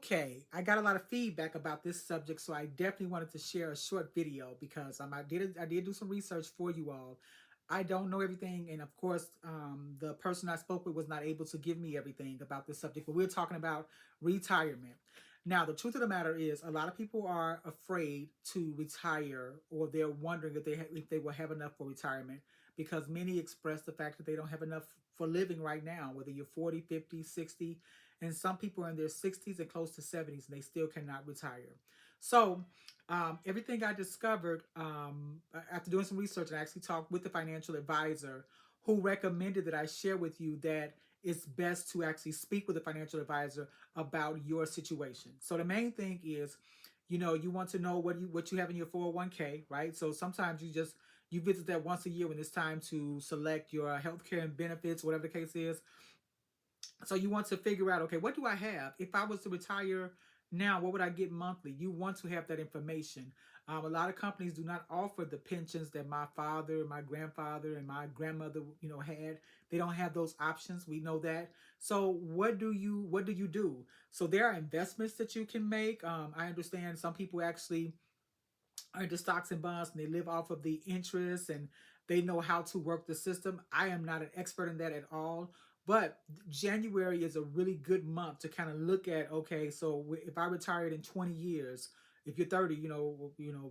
Okay, I got a lot of feedback about this subject, so I definitely wanted to share a short video because I did do some research for you all. I don't know everything, and of course, the person I spoke with was not able to give me everything about this subject. But we're talking about retirement. Now, the truth of the matter is, a lot of people are afraid to retire, or they're wondering if they will have enough for retirement because many express the fact that they don't have enough for living right now, whether you're 40, 50, 60, and some people are in their 60s and close to 70s and they still cannot retire. So everything I discovered after doing some research, and I actually talked with the financial advisor who recommended that I share with you that it's best to actually speak with a financial advisor about your situation. So the main thing is, you want to know what you have in your 401k, right? So sometimes you visit that once a year when it's time to select your healthcare and benefits, whatever the case is. So you want to figure out, okay, what do I have? If I was to retire now, what would I get monthly? You want to have that information. A lot of companies do not offer the pensions that my father, my grandfather, and my grandmother, had. They don't have those options. We know that. So what do you do? So there are investments that you can make. I understand some people actually are into stocks and bonds and they live off of the interest and they know how to work the system. I am not an expert in that at all. But January is a really good month to kind of look at, okay, so if I retired in 20 years, if you're 30,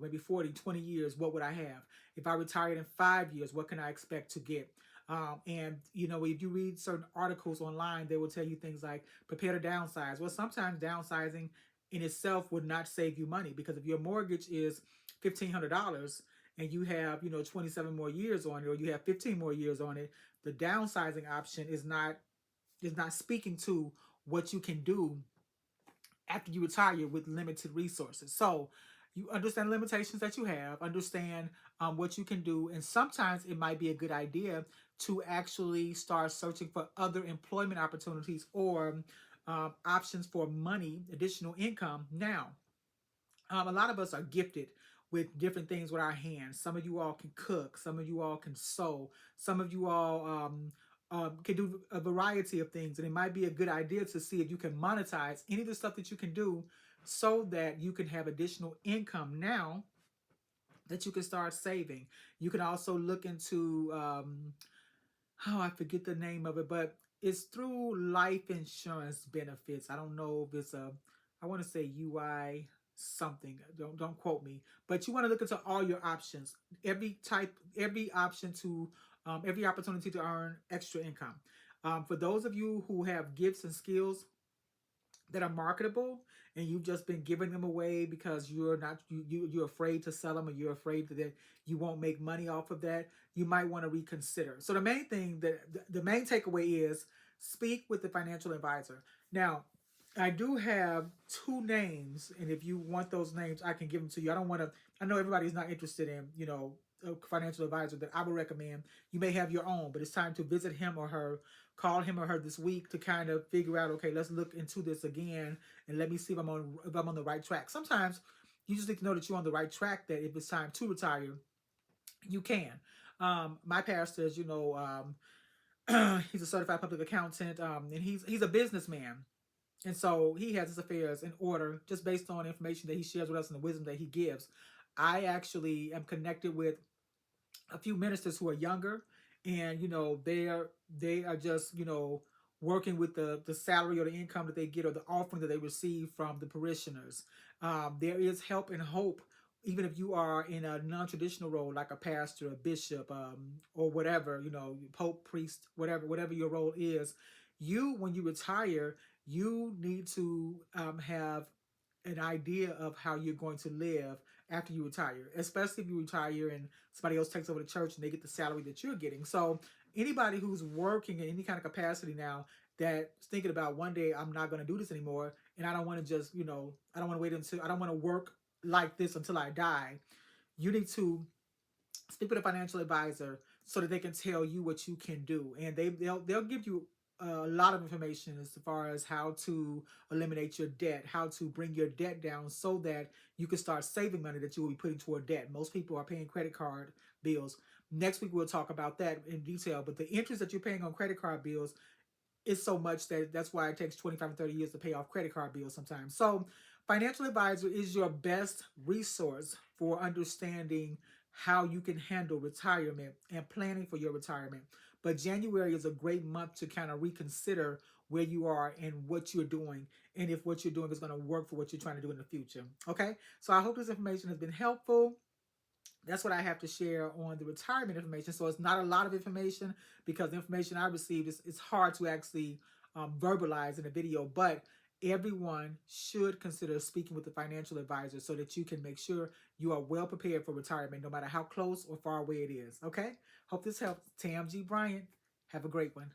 maybe 40, 20 years, what would I have? If I retired in 5 years, what can I expect to get? And if you read certain articles online, they will tell you things like prepare to downsize. Well, sometimes downsizing in itself would not save you money because if your mortgage is $1,500 and you have 27 more years on it, or you have 15 more years on it, the downsizing option is not speaking to what you can do after you retire with limited resources. So you understand limitations that you have, understand what you can do, and sometimes it might be a good idea to actually start searching for other employment opportunities or options for money, additional income now. A lot of us are gifted with different things with our hands. Some of you all can cook. Some of you all can sew. Some of you all can do a variety of things. And it might be a good idea to see if you can monetize any of the stuff that you can do so that you can have additional income now that you can start saving. You can also look into, I forget the name of it, but it's through life insurance benefits. I don't know if it's I want to say UI something. Don't quote me, but you want to look into all your options, every option to, every opportunity to earn extra income. For those of you who have gifts and skills that are marketable and you've just been giving them away because you're not you're afraid to sell them, or you're afraid that you won't make money off of that, you might want to reconsider. So the main thing, the main takeaway is speak with the financial advisor. Now, I do have two names, and if you want those names, I can give them to you. I don't want to. I know everybody's not interested in, a financial advisor that I would recommend. You may have your own, but it's time to visit him or her, call him or her this week to kind of figure out, okay, let's look into this again and let me see if I'm on the right track. Sometimes you just need to know that you're on the right track. That if it's time to retire, you can. My pastor, as you know, he's a certified public accountant, and he's a businessman. And so he has his affairs in order just based on information that he shares with us and the wisdom that he gives. I actually am connected with a few ministers who are younger, and they are just working with the salary or the income that they get or the offering that they receive from the parishioners. There is help and hope even if you are in a non-traditional role like a pastor, a bishop, or whatever, pope, priest, whatever your role is. You, when you retire, you need to have an idea of how you're going to live after you retire, especially if you retire and somebody else takes over the church and they get the salary that you're getting. So anybody who's working in any kind of capacity now that's thinking about one day I'm not going to do this anymore, and I don't want to just, I don't want to wait until I don't want to work like this until I die. You need to speak with a financial advisor so that they can tell you what you can do, and they'll give you a lot of information as far as how to eliminate your debt, how to bring your debt down so that you can start saving money that you will be putting toward debt. Most people are paying credit card bills. Next week we'll talk about that in detail, but the interest that you're paying on credit card bills, it's so much that that's why it takes 25 and 30 years to pay off credit card bills sometimes. So, financial advisor is your best resource for understanding how you can handle retirement and planning for your retirement. But January is a great month to kind of reconsider where you are and what you're doing, and if what you're doing is going to work for what you're trying to do in the future. Okay, so I hope this information has been helpful. That's what I have to share on the retirement information. So it's not a lot of information because the information I received is it's hard to actually verbalize in a video, but everyone should consider speaking with a financial advisor so that you can make sure you are well prepared for retirement, no matter how close or far away it is. Okay? Hope this helps. Tam G. Bryant. Have a great one.